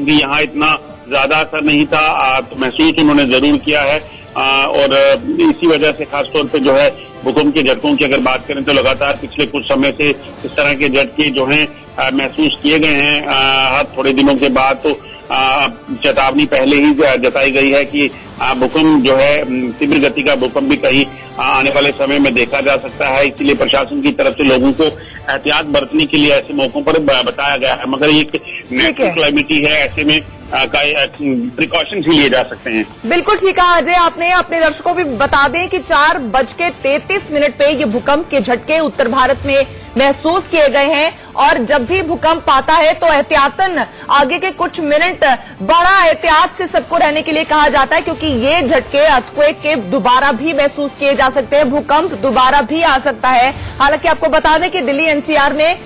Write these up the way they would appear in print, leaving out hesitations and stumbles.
क्योंकि यहाँ इतना ज्यादा असर नहीं था, तो महसूस उन्होंने जरूर किया है। और इसी वजह से खासतौर पे जो है भूकंप के झटकों की अगर बात करें तो लगातार पिछले कुछ समय से इस तरह के झटके जो हैं महसूस किए गए हैं। हर थोड़े दिनों के बाद तो चेतावनी पहले ही जताई गई है कि भूकंप जो है तीव्र गति का भूकंप भी कहीं आने वाले समय में देखा जा सकता है। इसीलिए प्रशासन की तरफ से लोगों को एहतियात बरतने के लिए ऐसे मौकों पर बताया गया है। मगर ये नेचुरल क्लाइमेटी है, ऐसे में प्रिकॉशंस भी लिए जा सकते हैं। बिल्कुल ठीक है अजय, आपने अपने दर्शकों को भी बता दें कि 4:33 पे ये भूकंप के झटके उत्तर भारत में महसूस किए गए हैं और जब भी भूकंप आता है तो एहतियातन आगे के कुछ मिनट बड़ा एहतियात से सबको रहने के लिए कहा जाता है, क्योंकि ये झटके अर्थक्वेक के दोबारा भी महसूस किए जा सकते हैं, भूकंप दोबारा भी आ सकता है। हालांकि आपको बता दें कि दिल्ली एनसीआर में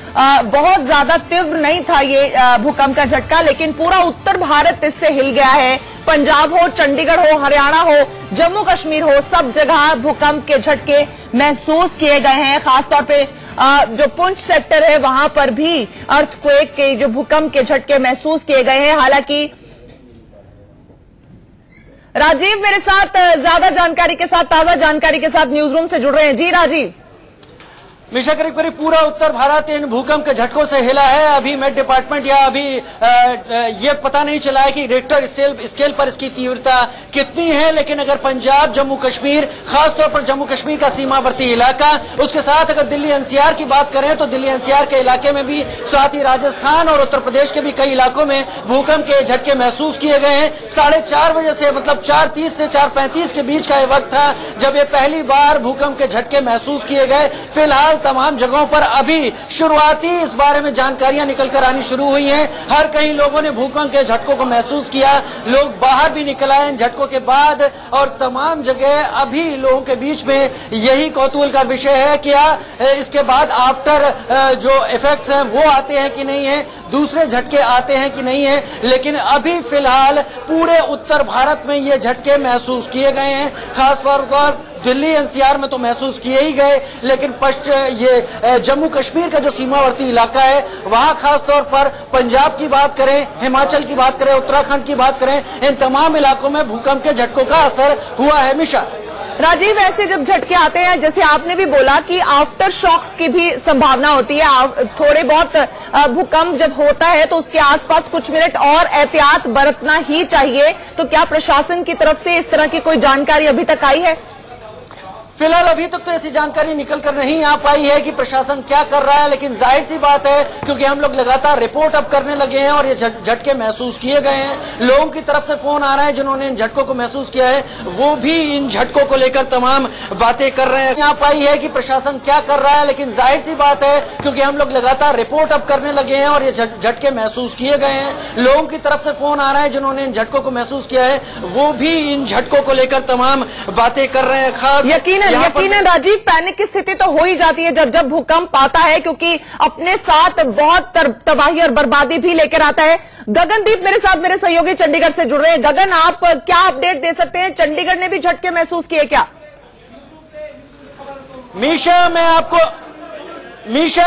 बहुत ज्यादा तीव्र नहीं था ये भूकंप का झटका, लेकिन पूरा उत्तर भारत इससे हिल गया है। पंजाब हो, चंडीगढ़ हो, हरियाणा हो, जम्मू कश्मीर हो, सब जगह भूकंप के झटके महसूस किए गए हैं। खासतौर पे जो पुंछ सेक्टर है वहां पर भी अर्थक्वेक के जो भूकंप के झटके महसूस किए गए हैं। हालांकि राजीव मेरे साथ ज्यादा जानकारी के साथ, ताजा जानकारी के साथ न्यूज रूम से जुड़ रहे हैं। जी राजीव। मिशा, करीब करीब पूरा उत्तर भारत इन भूकंप के झटकों से हिला है। अभी मेट डिपार्टमेंट या अभी ये पता नहीं चला है कि रिक्टर स्केल पर इसकी तीव्रता कितनी है, लेकिन अगर पंजाब, जम्मू कश्मीर, खासतौर पर जम्मू कश्मीर का सीमावर्ती इलाका, उसके साथ अगर दिल्ली एनसीआर की बात करें तो दिल्ली एनसीआर के इलाके में भी, साथ ही राजस्थान और उत्तर प्रदेश के भी कई इलाकों में भूकंप के झटके महसूस किए गए हैं। 4:30 बजे से, मतलब 4:30 से 4:35 के बीच का ये वक्त था जब ये पहली बार भूकंप के झटके महसूस किए गए। फिलहाल तमाम जगहों पर अभी शुरुआती इस बारे में जानकारियां निकल कर आनी शुरू हुई हैं। हर कहीं लोगों ने भूकंप के झटकों को महसूस किया, लोग बाहर भी निकल आए इन झटकों के बाद, और तमाम जगह अभी लोगों के बीच में यही कौतूहल का विषय है कि इसके बाद आफ्टर जो इफेक्ट्स हैं वो आते हैं कि नहीं है, दूसरे झटके आते हैं कि नहीं है। लेकिन अभी फिलहाल पूरे उत्तर भारत में ये झटके महसूस किए गए हैं। खासतौर पर दिल्ली एनसीआर में तो महसूस किए ही गए, लेकिन ये जम्मू कश्मीर का जो सीमावर्ती इलाका है वहां खासतौर पर पंजाब की बात करें, हिमाचल की बात करें, उत्तराखंड की बात करें, इन तमाम इलाकों में भूकंप के झटकों का असर हुआ है। मिशा। राजीव, ऐसे जब झटके आते हैं, जैसे आपने भी बोला कि आफ्टर शॉक्स की भी संभावना होती है, थोड़े बहुत भूकंप जब होता है तो उसके आसपास कुछ मिनट और एहतियात बरतना ही चाहिए, तो क्या प्रशासन की तरफ से इस तरह की कोई जानकारी अभी तक आई है? फिलहाल अभी तक तो ऐसी जानकारी निकल कर नहीं आ पाई है कि प्रशासन क्या कर रहा है, लेकिन जाहिर सी बात है क्योंकि हम लोग लगातार रिपोर्ट अब करने लगे हैं और ये झटके महसूस किए गए हैं। लोगों की तरफ से फोन आ रहा है जिन्होंने इन झटकों को महसूस किया है, वो भी इन झटकों को लेकर तमाम बातें कर रहे हैं। आ पाई है कि प्रशासन क्या कर रहा है, लेकिन जाहिर सी बात है क्योंकि हम लोग लगातार रिपोर्ट अब करने लगे हैं और ये झटके महसूस किए गए हैं। लोगों की तरफ से फोन आ रहा है जिन्होंने इन झटकों को महसूस किया है, वो भी इन झटकों को लेकर तमाम बातें कर रहे हैं। खास यकीनन राजीव, पैनिक की स्थिति तो हो ही जाती है जब जब भूकंप आता है, क्योंकि अपने साथ बहुत तबाही और बर्बादी भी लेकर आता है। गगनदीप मेरे साथ, मेरे सहयोगी चंडीगढ़ से जुड़ रहे हैं। गगन, आप क्या अपडेट दे सकते हैं? चंडीगढ़ ने भी झटके महसूस किए क्या? मीशा,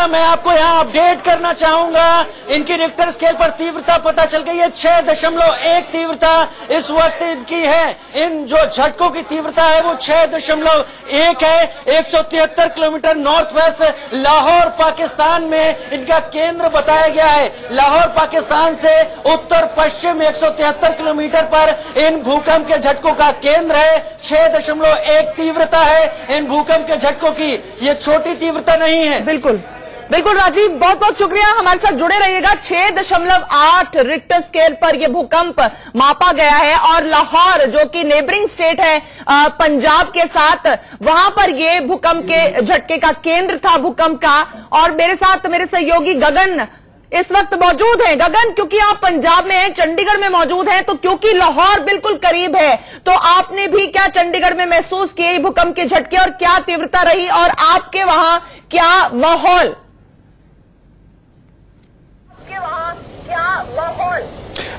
मैं आपको यहाँ अपडेट करना चाहूंगा। इनकी रिक्टर स्केल पर तीव्रता पता चल गई है, 6.1 तीव्रता इस वक्त इनकी है। इन जो झटकों की तीव्रता है वो 6.1 है। 173 kilometre north west Lahore Pakistan में इनका केंद्र बताया गया है। लाहौर पाकिस्तान से उत्तर पश्चिम 173 किलोमीटर पर इन भूकंप के झटकों का केंद्र है। 6.1 तीव्रता है इन भूकंप के झटकों की, ये छोटी तीव्रता नहीं है। बिल्कुल राजीव, बहुत बहुत शुक्रिया, हमारे साथ जुड़े रहिएगा। 6.8 रिक्टर स्केल पर यह भूकंप मापा गया है और लाहौर जो कि नेबरिंग स्टेट है पंजाब के साथ, वहां पर यह भूकंप के झटके का केंद्र था भूकंप का। और मेरे साथ मेरे सहयोगी गगन इस वक्त मौजूद हैं। गगन, क्योंकि आप पंजाब में हैं, चंडीगढ़ में मौजूद हैं, तो क्योंकि लाहौर बिल्कुल करीब है, तो आपने भी क्या चंडीगढ़ में महसूस किए भूकंप के झटके और क्या तीव्रता रही और आपके वहां क्या माहौल?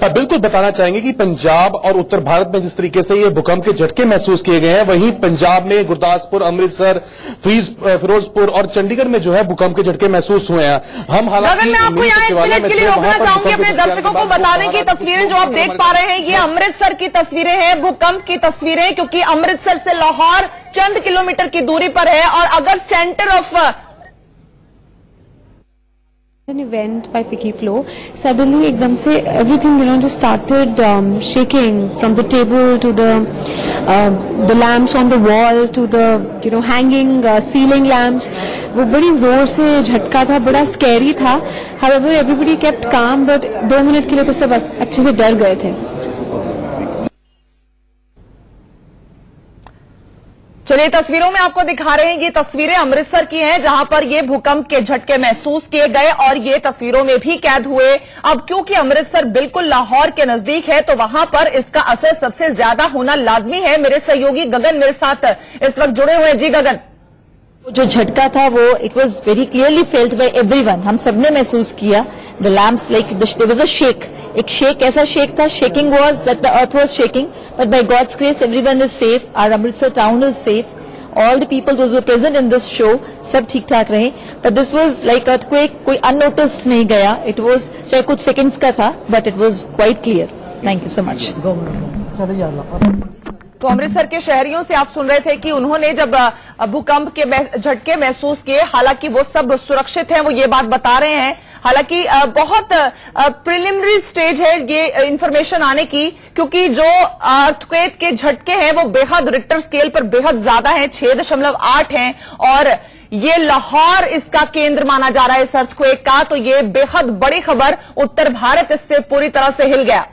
बिल्कुल बताना चाहेंगे कि पंजाब और उत्तर भारत में जिस तरीके से ये भूकंप के झटके महसूस किए गए हैं, वहीं पंजाब में गुरदासपुर, अमृतसर, फिरोजपुर और चंडीगढ़ में जो है भूकंप के झटके महसूस हुए हैं। हम हालांकि आपको यहाँ 1 मिनट के लिए रोकना चाहूंगी, अपने दर्शकों को बता दें कि तस्वीरें जो आप देख पा रहे हैं ये अमृतसर की तस्वीरें हैं, भूकंप की तस्वीरें, क्योंकि अमृतसर से लाहौर चंद किलोमीटर की दूरी पर है। और अगर centre of an event by Ficky Flow, suddenly एकदम से everything just started shaking, from the table to the lamps on the wall to the hanging ceiling lamps. वो बड़ी जोर से झटका था, बड़ा स्कैरी था। However, everybody kept calm, but 2 minute के लिए तो सब अच्छे से डर गए थे। चलिए तस्वीरों में आपको दिखा रहे हैं, ये तस्वीरें अमृतसर की हैं जहां पर ये भूकंप के झटके महसूस किए गए और ये तस्वीरों में भी कैद हुए। अब क्योंकि अमृतसर बिल्कुल लाहौर के नजदीक है तो वहां पर इसका असर सबसे ज्यादा होना लाजमी है। मेरे सहयोगी गगन मेरे साथ इस वक्त जुड़े हुए हैं। जी गगन, जो झटका था वो it was very clearly felt by everyone, हम सबने महसूस किया। The lamps like there was a shake, एक शेक, ऐसा शेक था, shaking was that the earth was shaking, but by God's grace everyone is safe, our Amritsar town is safe, all the people those who present in this show सब ठीक ठाक रहे। But this was like earthquake, कोई unnoticed नहीं गया, it was चाहे कुछ seconds का था but it was quite clear. Thank you so much. तो अमृतसर के शहरियों से आप सुन रहे थे कि उन्होंने जब भूकंप के झटके महसूस किए, हालांकि वो सब सुरक्षित हैं, वो ये बात बता रहे हैं। हालांकि बहुत प्रिलिमिनरी स्टेज है ये इंफॉर्मेशन आने की, क्योंकि जो अर्थक्वेक के झटके हैं वो बेहद रिक्टर स्केल पर बेहद ज्यादा हैं, 6.8 हैं और ये लाहौर इसका केंद्र माना जा रहा है इस अर्थक्वेक का। तो ये बेहद बड़ी खबर, उत्तर भारत इससे पूरी तरह से हिल गया।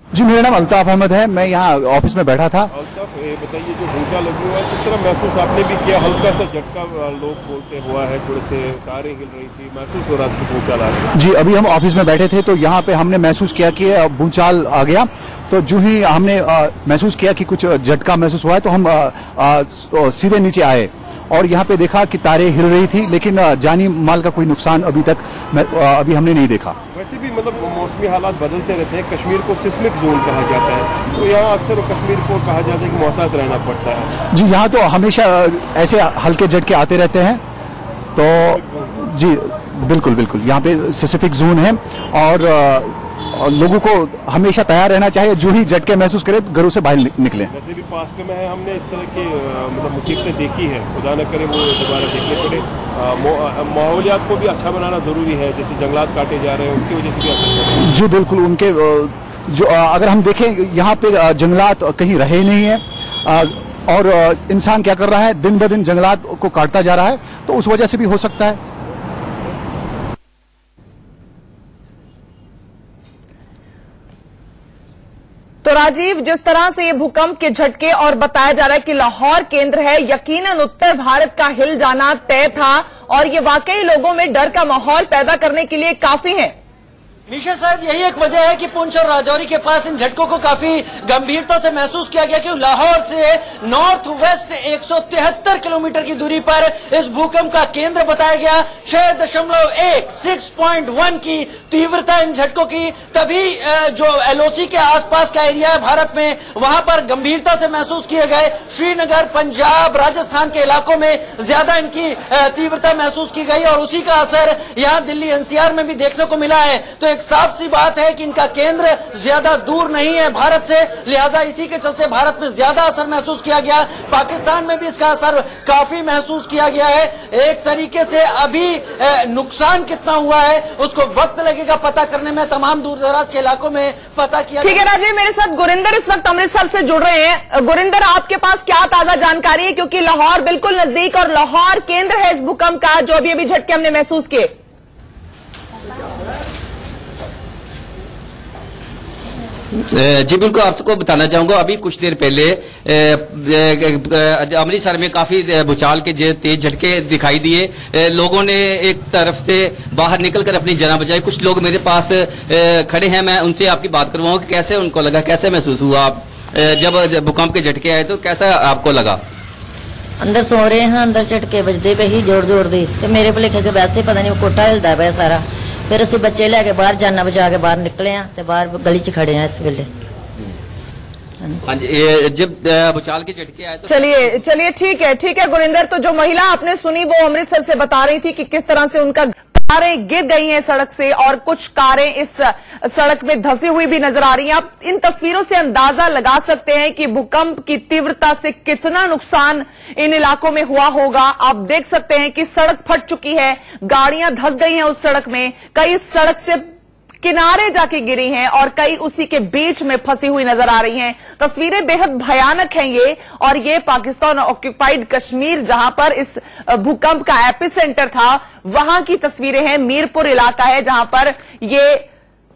जी, मेरा नाम अल्ताफ अहमद है, मैं यहाँ ऑफिस में बैठा था। अल्ताफ, बताइए जो भूचा लगी हुआ है किस तरह महसूस आपने भी किया? हल्का सा झटका लोग बोलते हुआ है, थोड़े से तारें हिल रही थी, महसूस हो रहा था भूचाल आ गया। जी, अभी हम ऑफिस में बैठे थे तो यहाँ पे हमने महसूस किया कि भूचाल आ गया। तो जो ही हमने महसूस किया कि कुछ झटका महसूस हुआ है तो हम सीधे नीचे आए और यहाँ पे देखा कि तारें हिल रही थी, लेकिन जानी माल का कोई नुकसान अभी हमने नहीं देखा। वैसे भी मतलब मौसमी हालात बदलते रहते हैं, कश्मीर को सिस्मिक जोन कहा जाता है, तो यहाँ अक्सर कश्मीर को कहा जाता है कि मोहतात रहना पड़ता है। जी, यहाँ तो हमेशा ऐसे हल्के झटके आते रहते हैं, तो जी बिल्कुल बिल्कुल यहाँ पे सिस्मिक जोन है और लोगों को हमेशा तैयार रहना चाहिए, जो ही झटके महसूस करे घरों से बाहर निकले। वैसे भी पास्ट में है, हमने इस तरह की मतलब मुसीबतें देखी है, खुदा न करे वो दोबारा देखने पड़े। माहौलियात को भी अच्छा बनाना जरूरी है, जैसे जंगलात काटे जा रहे हैं उनकी वजह से भी असर। जी बिल्कुल, उनके जो अगर हम देखें यहाँ पे जंगलात कहीं रहे नहीं है और इंसान क्या कर रहा है, दिन ब दिन जंगलात को काटता जा रहा है, तो उस वजह से भी हो सकता है। तो राजीव, जिस तरह से ये भूकंप के झटके और बताया जा रहा है कि लाहौर केंद्र है, यकीनन उत्तर भारत का हिल जाना तय था और ये वाकई लोगों में डर का माहौल पैदा करने के लिए काफी है। निशा साहब, यही एक वजह है कि पुंछ और राजौरी के पास इन झटकों को काफी गंभीरता से महसूस किया गया, कि लाहौर से नॉर्थ वेस्ट 173 किलोमीटर की दूरी पर इस भूकंप का केंद्र बताया गया। 6.1 की तीव्रता इन झटकों की, तभी जो एलओसी के आसपास का एरिया है भारत में, वहां पर गंभीरता से महसूस किए गए। श्रीनगर, पंजाब, राजस्थान के इलाकों में ज्यादा इनकी तीव्रता महसूस की गई और उसी का असर यहाँ दिल्ली एनसीआर में भी देखने को मिला है। तो एक साफ सी बात है कि इनका केंद्र ज्यादा दूर नहीं है भारत से, लिहाजा इसी के चलते भारत में ज्यादा असर महसूस किया गया। पाकिस्तान में भी इसका असर काफी महसूस किया गया है। एक तरीके से अभी नुकसान कितना हुआ है उसको वक्त लगेगा पता करने में, तमाम दूर दराज के इलाकों में पता किया। ठीक है राजीव, मेरे साथ गुरिंदर इस वक्त अमृतसर से जुड़ रहे हैं। गुरिंदर, आपके पास क्या ताजा जानकारी है, क्योंकि लाहौर बिल्कुल नजदीक और लाहौर केंद्र है इस भूकंप का, जो अभी झटके हमने महसूस किए। जी बिल्कुल, आपको बताना चाहूंगा, अभी कुछ देर पहले अमृतसर में काफी भूचाल के तेज झटके दिखाई दिए। लोगों ने एक तरफ से बाहर निकलकर अपनी जान बचाई। कुछ लोग मेरे पास खड़े हैं, मैं उनसे आपकी बात करवाऊंगा कि कैसे उनको लगा, कैसे महसूस हुआ आप जब भूकंप के झटके आए, तो कैसा आपको लगा? अंदर सो रहे हैं, अंदर झटके बजते पे ही जोर जोर दे ते मेरे भुलेखे के वैसे पता नहीं कोठा हिलदा पाया सारा। फिर असं बच्चे लैके बाहर जाना बचा के बाहर निकले हैं ते बाहर गली च खड़े हैं इस वेले। हाँ जी, जब भूचाल के झटके आए तो चलिए ठीक है गुरिंदर। तो जो महिला आपने सुनी वो अमृतसर से बता रही थी कि किस तरह से उनका कारें गिर गई हैं सड़क से और कुछ कारें इस सड़क में धंसी हुई भी नजर आ रही हैं। आप इन तस्वीरों से अंदाजा लगा सकते हैं कि भूकंप की तीव्रता से कितना नुकसान इन इलाकों में हुआ होगा। आप देख सकते हैं कि सड़क फट चुकी है, गाड़ियां धंस गई हैं उस सड़क में, कई सड़क से किनारे जाके गिरी हैं और कई उसी के बीच में फंसी हुई नजर आ रही हैं। तस्वीरें बेहद भयानक हैं ये, और ये पाकिस्तान ऑक्यूपाइड कश्मीर जहां पर इस भूकंप का एपिसेंटर था वहां की तस्वीरें हैं। मीरपुर इलाका है जहां पर ये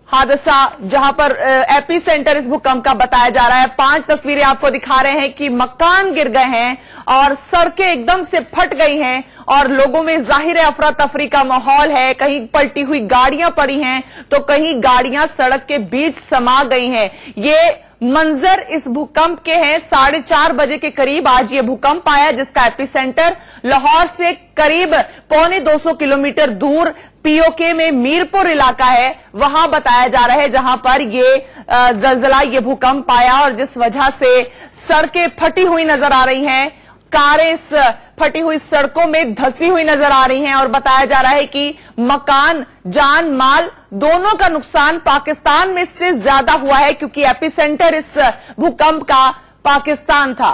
हादसा, जहां पर एपिसेंटर इस भूकंप का बताया जा रहा है। 5 तस्वीरें आपको दिखा रहे हैं कि मकान गिर गए हैं और सड़कें एकदम से फट गई हैं और लोगों में जाहिर अफरा तफरी का माहौल है। कहीं पलटी हुई गाड़ियां पड़ी हैं तो कहीं गाड़ियां सड़क के बीच समा गई हैं। ये मंजर इस भूकंप के हैं। 4:30 बजे के करीब आज ये भूकंप आया जिसका एपिसेंटर लाहौर से करीब 250 किलोमीटर दूर पीओके में मीरपुर इलाका है, वहां बताया जा रहा है जहां पर ये जलजला, ये भूकंप आया और जिस वजह से सड़कें फटी हुई नजर आ रही हैं, कारें इस फटी हुई सड़कों में धंसी हुई नजर आ रही हैं और बताया जा रहा है कि मकान, जान माल दोनों का नुकसान पाकिस्तान में से ज्यादा हुआ है क्योंकि एपिसेंटर इस भूकंप का पाकिस्तान था।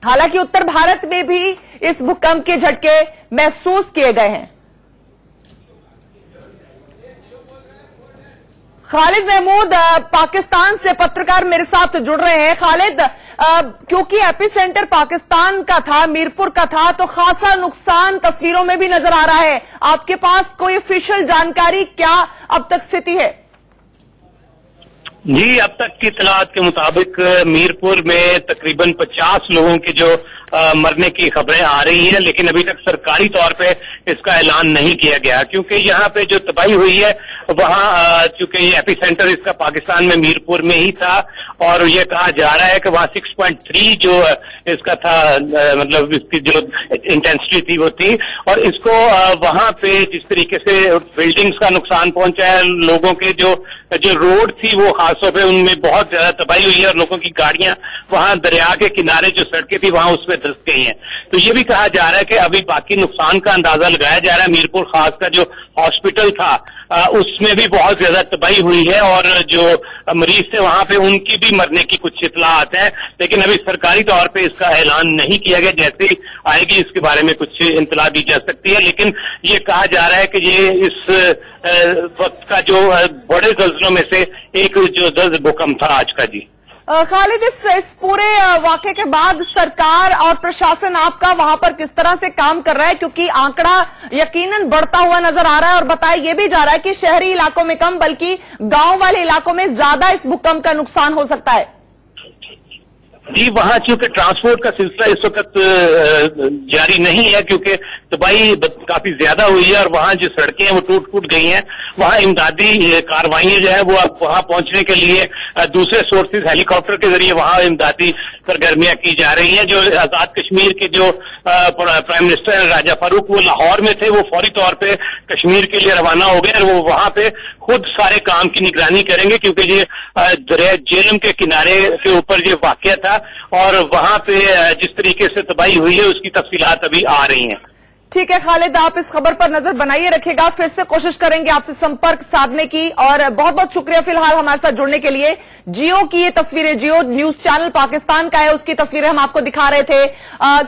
हालांकि उत्तर भारत में भी इस भूकंप के झटके महसूस किए गए हैं। खालिद महमूद पाकिस्तान से पत्रकार मेरे साथ जुड़ रहे हैं। खालिद, क्योंकि एपिसेंटर पाकिस्तान का था, मीरपुर का था, तो खासा नुकसान तस्वीरों में भी नजर आ रहा है। आपके पास कोई ऑफिशियल जानकारी, क्या अब तक स्थिति है? जी, अब तक की इत्तलात के मुताबिक मीरपुर में तकरीबन 50 लोगों के जो मरने की खबरें आ रही हैं, लेकिन अभी तक सरकारी तौर पे इसका ऐलान नहीं किया गया क्योंकि यहाँ पे जो तबाही हुई है वहाँ चूंकि ये एपिसेंटर इसका पाकिस्तान में मीरपुर में ही था और ये कहा जा रहा है कि वहाँ 6.3 जो इसका था, मतलब इसकी जो इंटेंसिटी थी वो थी, और इसको वहाँ पे जिस तरीके से बिल्डिंग्स का नुकसान पहुंचा है, लोगों के जो रोड थी वो खासतौर पे उनमें बहुत ज्यादा तबाही हुई है और लोगों की गाड़ियां वहां दरिया के किनारे जो सड़कें थी वहां उसमें धंस गई हैं। तो ये भी कहा जा रहा है कि अभी बाकी नुकसान का अंदाजा लगाया जा रहा है। मीरपुर खास का जो हॉस्पिटल था उसमें भी बहुत ज्यादा तबाही हुई है और जो मरीज थे वहां पे उनकी भी मरने की कुछ इत्तलात है, लेकिन अभी सरकारी तौर पे इसका ऐलान नहीं किया गया। जैसे ही आएगी इसके बारे में कुछ इत्तला दी जा सकती है, लेकिन ये कहा जा रहा है कि ये इस वक्त का जो बड़े ज़ल्ज़लों में से एक जो दर्द भूकंप था आज का। जी खालिद, इस पूरे वाकये के बाद सरकार और प्रशासन आपका वहां पर किस तरह से काम कर रहा है, क्योंकि आंकड़ा यकीनन बढ़ता हुआ नजर आ रहा है और बताया यह भी जा रहा है कि शहरी इलाकों में कम बल्कि गांव वाले इलाकों में ज्यादा इस भूकंप का नुकसान हो सकता है? जी, वहां चूंकि ट्रांसपोर्ट का सिलसिला इस वक्त जारी नहीं है क्योंकि तबाही काफी ज्यादा हुई है और वहां जो सड़कें हैं वो टूट फूट गई हैं। वहां इमदादी कार्रवाइयां जो है वो अब वहां पहुंचने के लिए दूसरे सोर्सेज हेलीकॉप्टर के जरिए वहां इमदादी सरगर्मियां की जा रही हैं। जो आजाद कश्मीर के जो प्राइम मिनिस्टर राजा फारूक वो लाहौर में थे, वो फौरी तौर पे कश्मीर के लिए रवाना हो गए और वो वहां पे खुद सारे काम की निगरानी करेंगे क्योंकि ये दरिया झेलम के किनारे के ऊपर ये वाकया था और वहां पे जिस तरीके से तबाही हुई है उसकी तफसीलात अभी आ रही हैं। ठीक है खालिद, आप इस खबर पर नजर बनाइए रखिएगा, फिर से कोशिश करेंगे आपसे संपर्क साधने की और बहुत बहुत शुक्रिया फिलहाल हमारे साथ जुड़ने के लिए। जियो की ये तस्वीरें, जियो न्यूज चैनल पाकिस्तान का है, उसकी तस्वीरें हम आपको दिखा रहे थे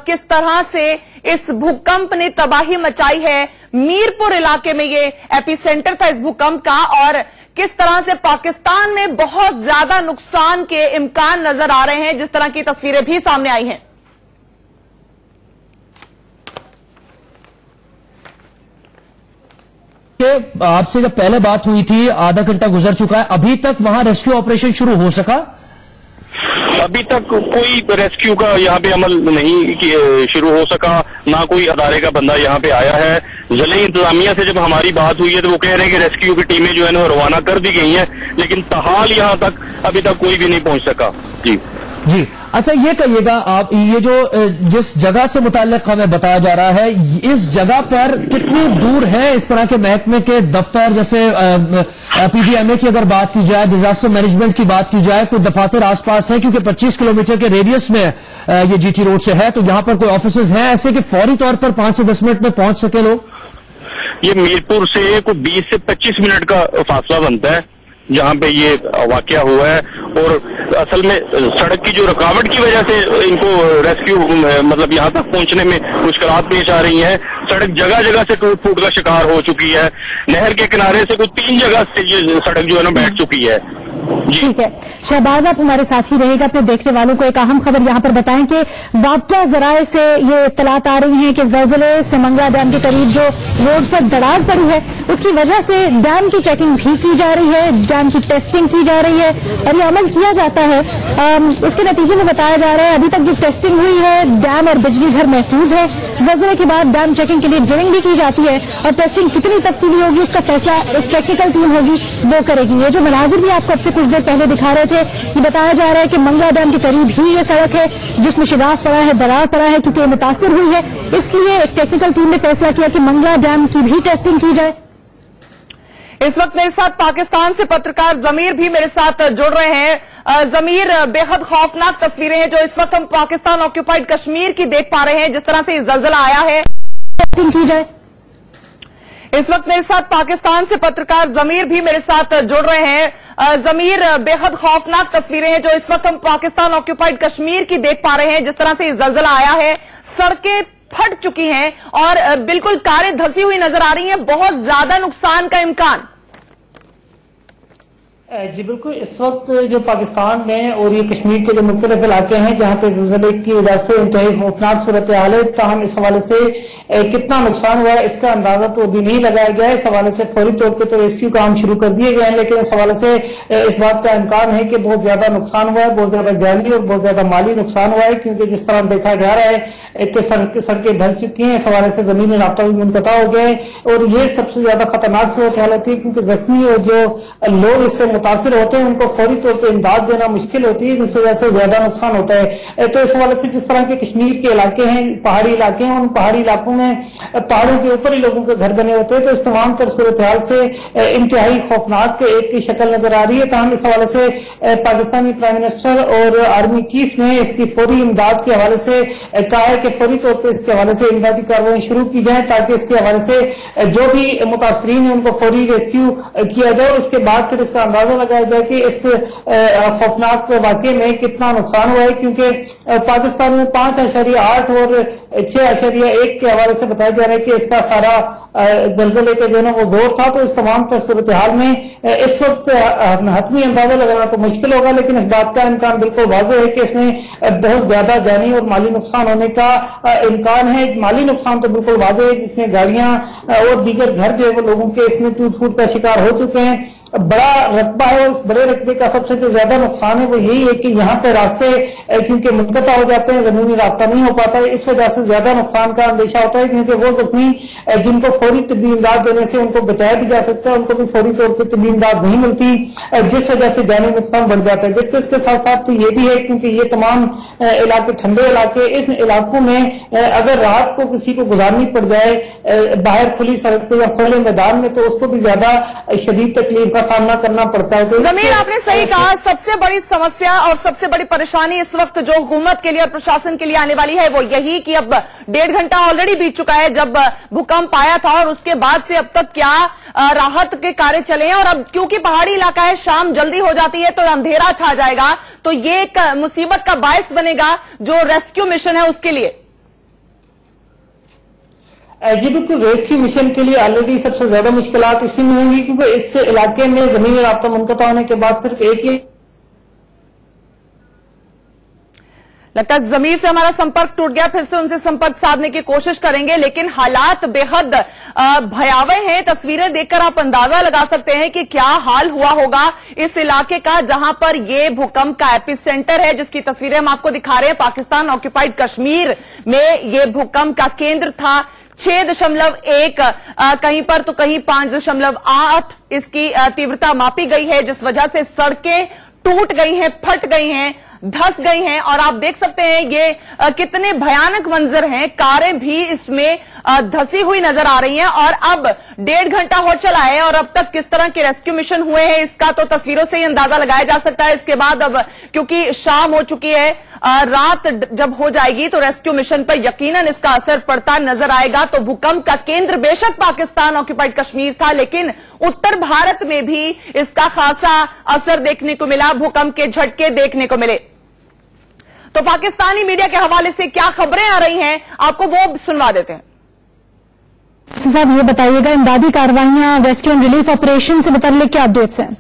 किस तरह से इस भूकंप ने तबाही मचाई है। मीरपुर इलाके में ये एपिसेंटर था इस भूकंप का और किस तरह से पाकिस्तान में बहुत ज्यादा नुकसान के इम्कान नजर आ रहे हैं, जिस तरह की तस्वीरें भी सामने आई हैं। आपसे जब पहले बात हुई थी आधा घंटा गुजर चुका है, अभी तक वहां रेस्क्यू ऑपरेशन शुरू हो सका? अभी तक कोई रेस्क्यू का यहाँ पे अमल नहीं शुरू हो सका, ना कोई अदारे का बंदा यहाँ पे आया है। जिले इंतजामिया से जब हमारी बात हुई है तो वो कह रहे हैं कि रेस्क्यू की टीमें जो है ना रवाना कर दी गई हैं, लेकिन ताहाल यहाँ तक अभी तक कोई भी नहीं पहुंच सका। जी जी अच्छा ये कहिएगा आप, ये जो जिस जगह से मुताल्लिक हमें बताया जा रहा है, इस जगह पर कितनी दूर है इस तरह के महकमे के दफ्तर, जैसे PDMA की अगर बात की जाए, डिजास्टर मैनेजमेंट की बात की जाए, कोई दफातर आसपास है? क्योंकि 25 किलोमीटर के रेडियस में ये GT रोड से है, तो यहाँ पर कोई ऑफिसेज हैं ऐसे कि फौरी तौर पर 5 से 10 मिनट में पहुंच सके लोग? ये मीरपुर से कोई 20 से 25 मिनट का फासला बनता है जहाँ पे ये वाकया हुआ है, और असल में सड़क की जो रुकावट की वजह से इनको रेस्क्यू मतलब यहाँ तक पहुंचने में मुश्किलात पेश आ रही हैं। सड़क जगह जगह से टूट फूट का शिकार हो चुकी है। नहर के किनारे से कुछ 3 जगह से ये सड़क जो है ना बैठ चुकी है। ठीक है शहबाज, आप हमारे साथ ही रहेगा। अपने देखने वालों को एक अहम खबर यहाँ पर बताएं कि वापटा जराए से ये इत्तलात आ रही है कि जलजले से मंगला डैम के करीब जो रोड पर दरार पड़ी है, उसकी वजह से डैम की चेकिंग भी की जा रही है, डैम की टेस्टिंग की जा रही है और ये अमल किया जाता है। इसके नतीजे में बताया जा रहा है अभी तक जो टेस्टिंग हुई है, डैम और बिजली घर महफूज है। जलजले के बाद डैम चेकिंग के लिए ड्रिलिंग भी की जाती है और टेस्टिंग कितनी तफसीली होगी उसका फैसला एक टेक्निकल टीम होगी, वो करेगी। ये जो मनाजिर भी आपको अब से कुछ देर पहले दिखा रहे थे, ये बताया जा रहा है कि मंगला डैम के करीब ही ये सड़क है जिसमें शिगाफ पड़ा है, दरार पड़ा है, क्योंकि मुतासिर हुई है, इसलिए एक टेक्निकल टीम ने फैसला किया कि मंगला डैम की भी टेस्टिंग की जाए। इस वक्त मेरे साथ पाकिस्तान से पत्रकार जमीर भी मेरे साथ जुड़ रहे हैं। जमीर, बेहद खौफनाक तस्वीरें हैं जो इस वक्त हम पाकिस्तान ऑक्यूपाइड कश्मीर की देख पा रहे हैं, जिस तरह से जलजला आया है। टेस्टिंग की जाए। इस वक्त मेरे साथ पाकिस्तान से पत्रकार जमीर भी मेरे साथ जुड़ रहे हैं। जमीर, बेहद खौफनाक तस्वीरें हैं जो इस वक्त हम पाकिस्तान ऑक्यूपाइड कश्मीर की देख पा रहे हैं, जिस तरह से जलजला आया है। सड़कें फट चुकी हैं और बिल्कुल कारें धंसी हुई नजर आ रही हैं, बहुत ज्यादा नुकसान का इम्कान। जी बिल्कुल, इस वक्त जो पाकिस्तान में और ये कश्मीर के जो मुख्तलिफ इलाके हैं जहां पे ज़लज़ले की वजह से इंतहाई खौफनाक सूरत हाल है, ताहम इस हवाले से कितना नुकसान हुआ है इसका अंदाजा तो अभी नहीं लगाया गया है। इस हवाले से फौरी तौर पर तो रेस्क्यू काम शुरू कर दिए गए हैं, लेकिन इस हवाले से इस बात का इम्कान है कि बहुत ज्यादा नुकसान हुआ है, बहुत ज्यादा जानी और बहुत ज्यादा माली नुकसान हुआ है, क्योंकि जिस तरह देखा जा रहा है कि सड़कें धंस चुकी हैं। इस हवाले से जमीनी राब्ता भी मुनक़ता हो गया है और ये सबसे ज्यादा खतरनाक सूरत हाल होती है, क्योंकि जख्मी और जो लोग इससे मुतासिर होते हैं उनको फौरी तौर पर इमदाद देना मुश्किल होती है, जिस वजह से ज्यादा नुकसान होता है। तो इस हवाले से जिस तरह के कश्मीर के इलाके हैं, पहाड़ी इलाके हैं, उन पहाड़ी इलाकों में पहाड़ों के ऊपर ही लोगों के घर बने होते हैं, तो इस तमाम तर सूरत हाल से इंतहाई खौफनाक एक की शक्ल नजर आ रही है। ताहम इस हवाले से पाकिस्तानी प्राइम मिनिस्टर और आर्मी चीफ ने इसकी फौरी इमदाद के हवाले से कहा है कि फौरी तौर पर इसके हवाले से इमदादी कार्रवाई शुरू की जाए, ताकि इसके हवाले से जो भी मुतासरीन है उनको फौरी रेस्क्यू किया जाए। उसके बाद फिर इसका अंदाजा लगाया जाए कि इस खौफनाक वाकये में कितना नुकसान हुआ है, क्योंकि पाकिस्तान में 5.8 और 6.1 के हवाले से बताया जा रहा है कि इसका सारा जलजले का जो है वो जोर था। तो इस तमाम सूरत हाल में इस वक्त हतमी अंदाजा लगाना तो मुश्किल होगा, लेकिन इस बात का इम्कान बिल्कुल वाज़ेह है कि इसमें बहुत ज्यादा जानी और माली नुकसान होने का इम्कान है। माली नुकसान तो बिल्कुल वाज़ेह है, जिसमें गाड़ियां और दीगर घर जो है वो लोगों के इसमें टूट फूट का शिकार हो चुके हैं। बड़ा रकबा है और उस बड़े रकबे का सबसे जो ज्यादा नुकसान है वो यही है कि यहाँ पे रास्ते क्योंकि मुनक़ता हो जाते हैं, जमीनी राब्ता नहीं हो पाता है, इस वजह से ज्यादा नुकसान का अंदेशा होता है, क्योंकि वो जख्मी जिनको फौरी तबी इमदाद देने से उनको बचाया भी जा सकता है, उनको भी फौरी तौर पर तबी इमदाद नहीं मिलती, जिस वजह से जानी नुकसान बढ़ जाता है। जबकि इसके साथ साथ तो ये भी है क्योंकि ये तमाम इलाके ठंडे इलाके, इन इलाकों में अगर रात को किसी को गुजारनी पड़ जाए बाहर खुली सड़क पर या खुले मैदान में, तो उसको भी ज्यादा शदीद तकलीफ का सामना करना पड़ता है। तो जमीर, आपने सही कहा, सबसे बड़ी समस्या और सबसे बड़ी परेशानी इस वक्त जो हुकूमत के लिए और प्रशासन के लिए आने वाली है वो यही कि अब 1.5 घंटा ऑलरेडी बीत चुका है जब भूकंप आया था, और उसके बाद से अब तक क्या राहत के कार्य चले हैं। और अब क्योंकि पहाड़ी इलाका है, शाम जल्दी हो जाती है तो अंधेरा छा जाएगा, तो ये एक मुसीबत का बायस बनेगा जो रेस्क्यू मिशन है उसके लिए। जी बिल्कुल, रेस्क्यू मिशन के लिए ऑलरेडी सबसे ज्यादा मुश्किलात इसी में होंगी, क्योंकि इस इलाके में जमीनी राब्ता मुनक़ता होने के बाद सिर्फ एक ही लगता है जमीर से हमारा संपर्क टूट गया, फिर से उनसे संपर्क साधने की कोशिश करेंगे, लेकिन हालात बेहद भयावह हैं। तस्वीरें देखकर आप अंदाजा लगा सकते हैं कि क्या हाल हुआ होगा इस इलाके का जहां पर ये भूकंप का एपिसेंटर है, जिसकी तस्वीरें हम आपको दिखा रहे हैं। पाकिस्तान ऑक्यूपाइड कश्मीर में ये भूकंप का केंद्र था। 6.1 कहीं पर तो कहीं 5.8 इसकी तीव्रता मापी गई है, जिस वजह से सड़कें टूट गई हैं, फट गई हैं, धंस गई हैं और आप देख सकते हैं ये कितने भयानक मंजर हैं। कारें भी इसमें धंसी हुई नजर आ रही हैं और अब 1.5 घंटा हो चला है और अब तक किस तरह के रेस्क्यू मिशन हुए हैं इसका तो तस्वीरों से ही अंदाजा लगाया जा सकता है। इसके बाद अब क्योंकि शाम हो चुकी है, रात जब हो जाएगी तो रेस्क्यू मिशन पर यकीनन इसका असर पड़ता नजर आएगा। तो भूकंप का केंद्र बेशक पाकिस्तान ऑक्यूपाइड कश्मीर था, लेकिन उत्तर भारत में भी इसका खासा असर देखने को मिला, भूकंप के झटके देखने को मिले। तो पाकिस्तानी मीडिया के हवाले से क्या खबरें आ रही हैं आपको वो सुनवा देते हैं। साहब ये बताइएगा, इमदादी कार्रवाइयां, रेस्क्यू एंड रिलीफ ऑपरेशन से मुताल्लिक क्या अपडेट्स हैं?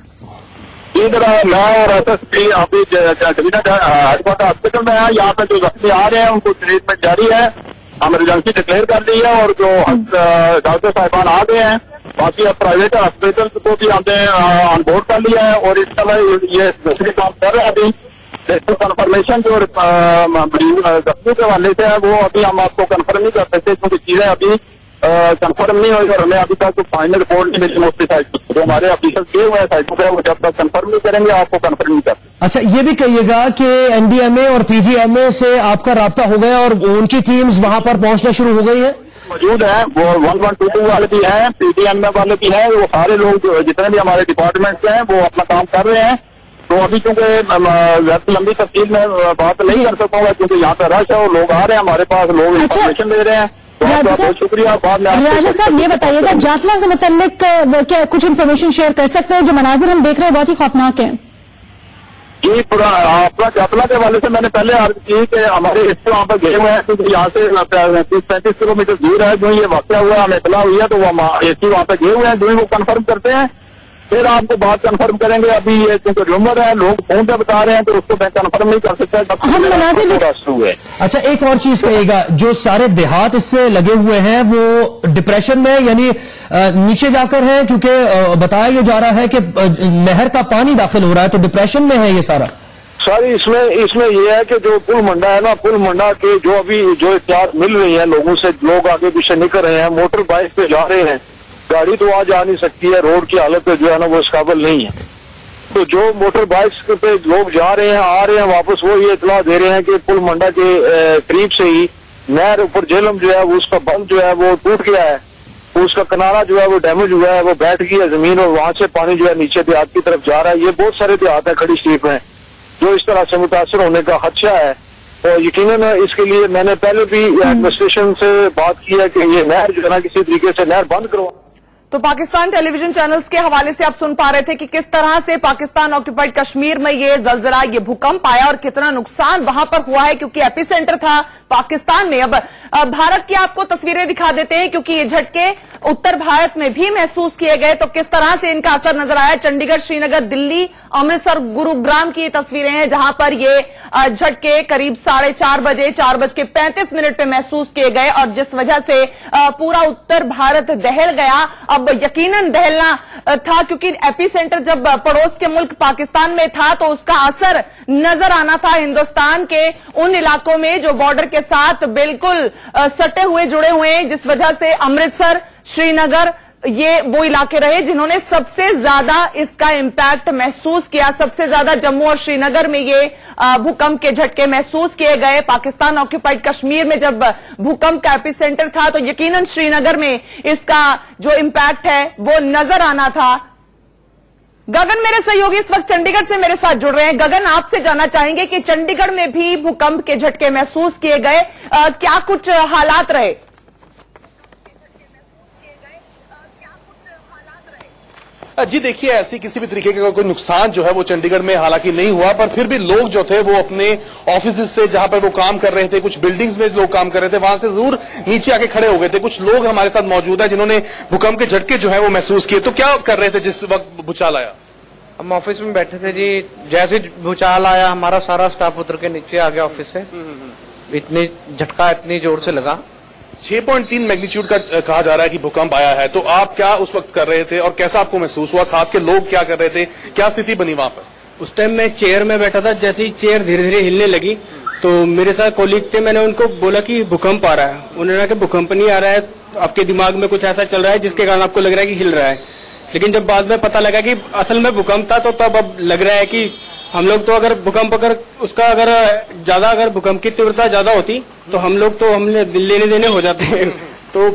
मैं और एसएसपी अभी हेडक्वार्टर हॉस्पिटल में है। यहाँ पे जो जख्मी आ रहे हैं उनको ट्रीटमेंट जारी है। इमरजेंसी डिक्लेयर कर दी है और जो डॉक्टर साहिबान आ गए हैं, बाकी अब प्राइवेट हॉस्पिटल को भी हमने ऑन बोर्ड कर लिया है और इस तरह ये दूसरी काम कर रहे हैं। अभी कंफर्मेशन जो जख्मी के हवाले से है वो अभी हम आपको कंफर्म नहीं कर सकते क्योंकि चीजें अभी कंफर्म नहीं हुई और हमें अभी तक फाइनल रिपोर्ट नहीं मिली मोस्टली साइड जो हमारे ऑफिसर्स गए हुए हैं साइटों पे, वो जब तक कंफर्म नहीं करेंगे आपको कंफर्म नहीं कर सकते। अच्छा, ये भी कहिएगा कि एनडीएमए और पीडीएमए से आपका राब्ता हो गया और उनकी टीम्स वहां पर पहुंचना शुरू हो गई है? मौजूद है, वो 1122 वाले भी हैं, पीडीएमए वाले भी हैं, वो सारे लोग जितने भी हमारे डिपार्टमेंट्स हैं वो अपना काम कर रहे हैं। तो अभी क्योंकि लंबी तफसील में बात नहीं कर सकूंगा क्योंकि यहाँ पे रश है और लोग आ रहे हैं हमारे पास, लोग इंफॉर्मेशन दे रहे हैं। बहुत शुक्रिया। राजा साहब ये बताइएगा, जासला से मुतल्लिक क्या कुछ इन्फॉर्मेशन शेयर कर सकते हैं? जो मनाजिर हम देख रहे हैं बहुत ही खौफनाक है। जी, पूरा अपना जासला के हवाले से मैंने पहले अर्ज की कि हमारे हिस्से वहाँ पर गए हुए हैं क्योंकि यहाँ से 30-35 किलोमीटर दूर है। जो ये वाक़या हुआ हमें इतला हुई है तो वो एसी वहाँ पे गए हुए हैं, जो वो कंफर्म करते हैं फिर आपको बात कंफर्म करेंगे। अभी ये क्योंकि रूमर है, लोग फोन पे बता रहे हैं तो उसको मैं कंफर्म नहीं कर सकता। हम हुए। अच्छा, एक और चीज कहिएगा, जो सारे देहात इससे लगे हुए हैं वो डिप्रेशन में यानी नीचे जाकर है क्योंकि बताया ये जा रहा है कि नहर का पानी दाखिल हो रहा है, तो डिप्रेशन में है ये सारा? सर इसमें ये है कि जो पुल मंडा है ना, पुल मंडा के जो अभी जो इत्तलात मिल रही है लोगों से, लोग आगे पीछे निकल रहे हैं, मोटर बाइक पे जा रहे हैं, गाड़ी तो आज आ नहीं सकती है, रोड की हालत जो है ना वो इस काबिल नहीं है। तो जो मोटर बाइक्स पे लोग जा रहे हैं आ रहे हैं वापस, वो ये इतला दे रहे हैं कि पुल मंडा के करीब से ही नहर ऊपर झेलम जो है वो उसका बंद जो है वो टूट गया है, उसका किनारा जो है वो डैमेज हुआ है, वो बैठ गई है जमीन और वहां से पानी जो है नीचे देहात की तरफ जा रहा है। ये बहुत सारे देहात है खड़ी शरीफ में जो इस तरह से मुतासर होने का खदशा है। और यकीनन इसके लिए मैंने पहले भी एडमिनिस्ट्रेशन से बात की है कि ये नहर जो है ना किसी तरीके से नहर बंद करवा। तो पाकिस्तान टेलीविजन चैनल्स के हवाले से आप सुन पा रहे थे कि किस तरह से पाकिस्तान ऑक्यूपाइड कश्मीर में ये जलजला, ये भूकंप आया और कितना नुकसान वहां पर हुआ है क्योंकि एपिसेंटर था पाकिस्तान में। अब भारत की आपको तस्वीरें दिखा देते हैं क्योंकि ये झटके उत्तर भारत में भी महसूस किए गए, तो किस तरह से इनका असर नजर आया। चंडीगढ़, श्रीनगर, दिल्ली, अमृतसर, गुरुग्राम की तस्वीरें हैं जहां पर ये झटके करीब 4:30 बजे 4:35 पे महसूस किए गए और जिस वजह से पूरा उत्तर भारत दहल गया। अब यकीनन दहलना था क्योंकि एपिसेंटर जब पड़ोस के मुल्क पाकिस्तान में था तो उसका असर नजर आना था हिंदुस्तान के उन इलाकों में जो बॉर्डर के साथ बिल्कुल सटे हुए जुड़े हुए हैं, जिस वजह से अमृतसर, श्रीनगर ये वो इलाके रहे जिन्होंने सबसे ज्यादा इसका इम्पैक्ट महसूस किया। सबसे ज्यादा जम्मू और श्रीनगर में ये भूकंप के झटके महसूस किए गए। पाकिस्तान ऑक्यूपाइड कश्मीर में जब भूकंप का एपिसेंटर था तो यकीनन श्रीनगर में इसका जो इम्पैक्ट है वो नजर आना था। गगन मेरे सहयोगी इस वक्त चंडीगढ़ से मेरे साथ जुड़ रहे हैं। गगन, आपसे जानना चाहेंगे कि चंडीगढ़ में भी भूकंप के झटके महसूस किए गए, क्या कुछ हालात रहे? जी देखिए, ऐसी किसी भी तरीके का कोई नुकसान जो है वो चंडीगढ़ में हालांकि नहीं हुआ, पर फिर भी लोग जो थे वो अपने ऑफिस से जहां पर वो काम कर रहे थे, कुछ बिल्डिंग्स में लोग काम कर रहे थे, वहां से जरूर नीचे आके खड़े हो गए थे। कुछ लोग हमारे साथ मौजूद है जिन्होंने भूकंप के झटके जो है वो महसूस किए। तो क्या कर रहे थे जिस वक्त भूचाल आया? हम ऑफिस में बैठे थे जी, जैसे भूचाल आया हमारा सारा स्टाफ उतर के नीचे आ गया ऑफिस से। इतनी झटका इतनी जोर से लगा। 6.3 मैग्नीट्यूड का कहा जा रहा है कि भूकंप आया है, तो आप क्या उस वक्त कर रहे थे और कैसा आपको महसूस हुआ? साथ के लोग क्या कर रहे थे, क्या स्थिति बनी वहां पर? उस टाइम मैं चेयर में बैठा था, जैसे ही चेयर धीरे धीरे हिलने लगी तो मेरे साथ कोलीग थे, मैंने उनको बोला कि भूकंप आ रहा है। उन्होंने कहा कि भूकंप नहीं आ रहा है, आपके दिमाग में कुछ ऐसा चल रहा है जिसके कारण आपको लग रहा है कि हिल रहा है। लेकिन जब बाद में पता लगा कि असल में भूकंप था तो तब अब लग रहा है कि हम लोग तो अगर भूकंप उसका अगर ज्यादा अगर भूकंप की तीव्रता ज्यादा होती तो हम लोग तो हमने लेने देने हो जाते हैं। तो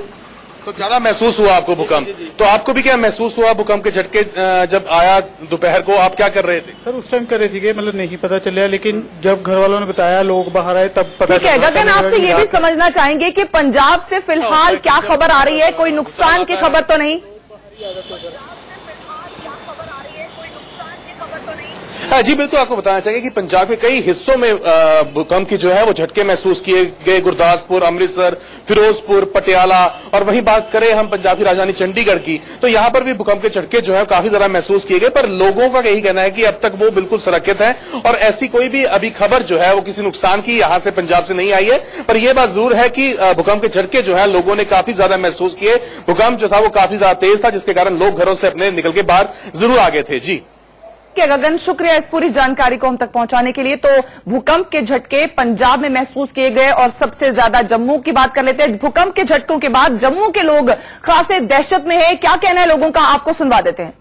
ज्यादा महसूस हुआ आपको भूकंप? तो आपको भी क्या महसूस हुआ भूकंप के झटके जब आया दोपहर को? आप क्या कर रहे थे? सर उस टाइम कर रहे थे मतलब नहीं पता चला, लेकिन जब घर वालों ने बताया, लोग बाहर आए, तब पता चला। गगन, आपसे ये भी समझना चाहेंगे कि पंजाब से फिलहाल क्या खबर आ रही है? कोई नुकसान की खबर तो नहीं? जी बिल्कुल, आपको बताना चाहिए कि पंजाब के कई हिस्सों में भूकंप की जो है वो झटके महसूस किए गए। गुरदासपुर, अमृतसर, फिरोजपुर, पटियाला, और वहीं बात करें हम पंजाब की राजधानी चंडीगढ़ की, तो यहां पर भी भूकंप के झटके जो है काफी ज्यादा महसूस किए गए। पर लोगों का यही कहना है कि अब तक वो बिल्कुल सुरक्षित है और ऐसी कोई भी अभी खबर जो है वो किसी नुकसान की यहां से पंजाब से नहीं आई है। पर यह बात जरूर है कि भूकंप के झटके जो है लोगों ने काफी ज्यादा महसूस किए। भूकंप जो था वो काफी ज्यादा तेज था, जिसके कारण लोग घरों से अपने निकल के बाहर जरूर आ गए थे। जी गगन, शुक्रिया इस पूरी जानकारी को हम तक पहुंचाने के लिए। तो भूकंप के झटके पंजाब में महसूस किए गए और सबसे ज्यादा जम्मू की बात कर लेते हैं। भूकंप के झटकों के बाद जम्मू के लोग खासे दहशत में हैं। क्या कहना है लोगों का, आपको सुनवा देते हैं।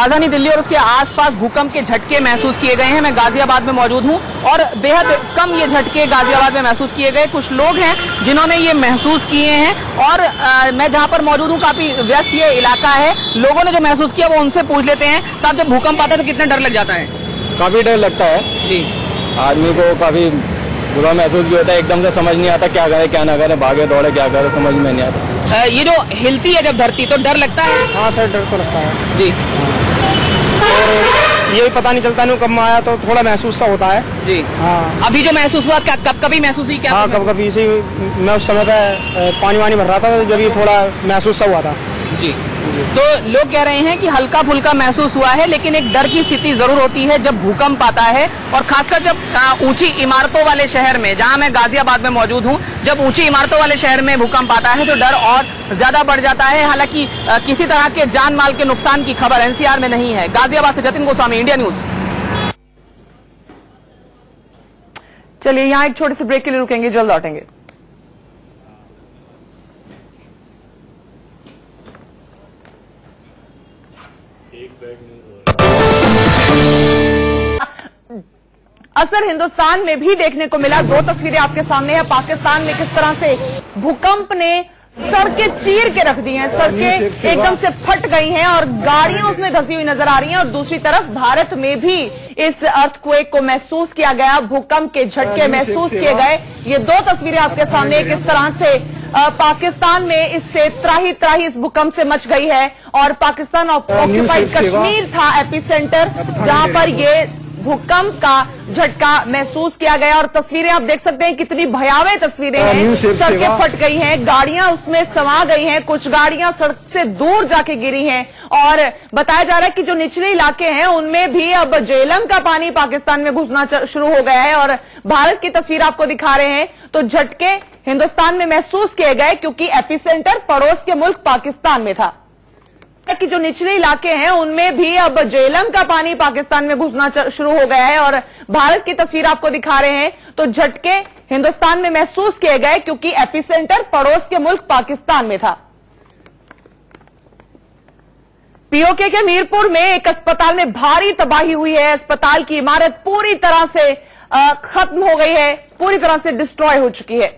राजधानी दिल्ली और उसके आसपास भूकंप के झटके महसूस किए गए हैं। मैं गाजियाबाद में मौजूद हूं और बेहद कम ये झटके गाजियाबाद में महसूस किए गए। कुछ लोग हैं जिन्होंने ये महसूस किए हैं और मैं जहां पर मौजूद हूं काफी व्यस्त ये इलाका है। लोगों ने जो महसूस किया वो उनसे पूछ लेते हैं। साहब, जब भूकंप आता है तो कितना डर लग जाता है? काफी डर लगता है जी, आदमी को काफी बुरा महसूस भी होता है। एकदम से समझ नहीं आता क्या करे क्या ना करे, भागे दौड़े क्या करे, समझ में नहीं आता। ये जो हिलती है जब धरती, तो डर लगता है? हाँ सर, डर तो लगता है जी। और ये पता नहीं चलता नहीं कब आया, तो थोड़ा महसूस सा होता है जी। हाँ, अभी जो महसूस हुआ कब कभी महसूस हुई क्या? हाँ, कब कभी इसी मैं उस समय पे पानी वानी भर रहा था, जब ये थोड़ा महसूस सा हुआ था जी। तो लोग कह रहे हैं कि हल्का फुल्का महसूस हुआ है, लेकिन एक डर की स्थिति जरूर होती है जब भूकंप आता है, और खासकर जब ऊंची इमारतों वाले शहर में, जहां मैं गाजियाबाद में मौजूद हूं, जब ऊंची इमारतों वाले शहर में भूकंप आता है तो डर और ज्यादा बढ़ जाता है। हालांकि किसी तरह के जान माल के नुकसान की खबर एनसीआर में नहीं है। गाजियाबाद से जतिन गोस्वामी, इंडिया न्यूज। चलिए यहां एक छोटे से ब्रेक के लिए रुकेंगे, जल्द लौटेंगे। असर हिंदुस्तान में भी देखने को मिला। दो तस्वीरें आपके सामने है। पाकिस्तान में किस तरह से भूकंप ने सड़कें चीर के रख दी हैं, सड़कें एकदम से फट गई हैं और गाड़ियां उसमें धंसी हुई नजर आ रही हैं। और दूसरी तरफ भारत में भी इस अर्थक्वेक को महसूस किया गया, भूकंप के झटके महसूस किए गए। ये दो तस्वीरें आपके सामने, किस तरह से पाकिस्तान में इससे त्राही इस भूकंप से मच गई है। और पाकिस्तान ऑक्यूपाइड कश्मीर था एपिसेंटर, जहां पर ये भूकंप का झटका महसूस किया गया। और तस्वीरें आप देख सकते हैं, कितनी भयावह तस्वीरें हैं। सड़कें फट गई हैं, गाड़ियां उसमें समा गई हैं, कुछ गाड़ियां सड़क से दूर जाके गिरी हैं। और बताया जा रहा है कि जो निचले इलाके हैं उनमें भी अब झेलम का पानी पाकिस्तान में घुसना शुरू हो गया है। और भारत की तस्वीर आपको दिखा रहे हैं। तो झटके हिंदुस्तान में महसूस किए गए क्योंकि एपिसेंटर पड़ोस के मुल्क पाकिस्तान में था। कि जो निचले इलाके हैं उनमें भी अब झेलम का पानी पाकिस्तान में घुसना शुरू हो गया है। और भारत की तस्वीर आपको दिखा रहे हैं। तो झटके हिंदुस्तान में महसूस किए गए क्योंकि एपिसेंटर पड़ोस के मुल्क पाकिस्तान में था। पीओके के मीरपुर में एक अस्पताल में भारी तबाही हुई है। अस्पताल की इमारत पूरी तरह से खत्म हो गई है, पूरी तरह से डिस्ट्रॉय हो चुकी है।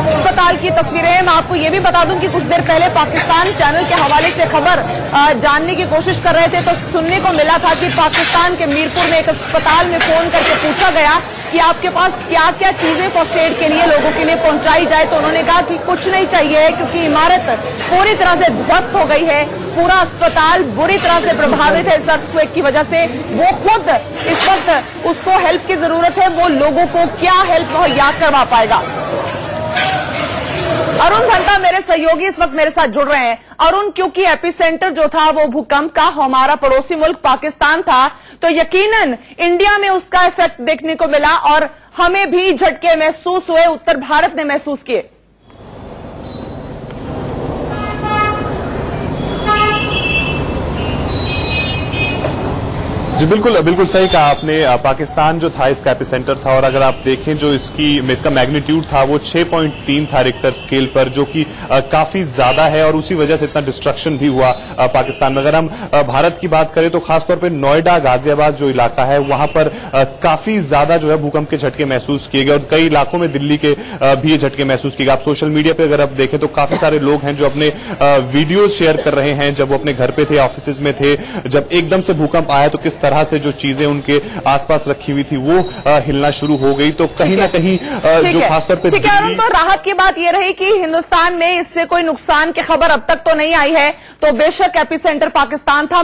अस्पताल की तस्वीरें मैं आपको ये भी बता दूं कि कुछ देर पहले पाकिस्तान चैनल के हवाले से खबर जानने की कोशिश कर रहे थे, तो सुनने को मिला था कि पाकिस्तान के मीरपुर में एक अस्पताल में फोन करके पूछा गया कि आपके पास क्या क्या चीजें फर्स्ट एड के लिए लोगों के लिए पहुंचाई जाए। तो उन्होंने कहा कि कुछ नहीं चाहिए क्योंकि इमारत पूरी तरह से ध्वस्त हो गई है, पूरा अस्पताल बुरी तरह से प्रभावित है इस अर्थक्वेक की वजह से। वो खुद इस वक्त उसको हेल्प की जरूरत है, वो लोगों को क्या हेल्प मुहैया करवा पाएगा। अरुण घंटा मेरे सहयोगी इस वक्त मेरे साथ जुड़ रहे हैं। अरुण, क्योंकि एपिसेंटर जो था वो भूकंप का हमारा पड़ोसी मुल्क पाकिस्तान था, तो यकीनन इंडिया में उसका इफेक्ट देखने को मिला और हमें भी झटके महसूस हुए, उत्तर भारत ने महसूस किए। जी बिल्कुल बिल्कुल सही कहा आपने। पाकिस्तान जो था इसका एपिसेंटर था, और अगर आप देखें जो इसका मैग्नीट्यूड था वो 6.3 था रिक्टर स्केल पर, जो कि काफी ज्यादा है और उसी वजह से इतना डिस्ट्रक्शन भी हुआ पाकिस्तान में। अगर हम भारत की बात करें तो खासतौर पर नोएडा, गाजियाबाद जो इलाका है वहां पर काफी ज्यादा जो है भूकंप के झटके महसूस किए गए, और कई इलाकों में दिल्ली के भी ये झटके महसूस किए गए। आप सोशल मीडिया पे अगर आप देखें तो काफी सारे लोग हैं जो अपने वीडियोज शेयर कर रहे हैं जब वो अपने घर पे थे, ऑफिस में थे, जब एकदम से भूकंप आया तो किस तरह से जो चीजें उनके आसपास रखी हुई थी वो हिलना शुरू हो गई। तो कहीं ना कहीं जो खासतौर पे तो राहत की बात यह रही कि हिंदुस्तान में इससे कोई नुकसान की खबर अब तक तो नहीं आई है, तो बेशक एपिसेंटर पाकिस्तान था।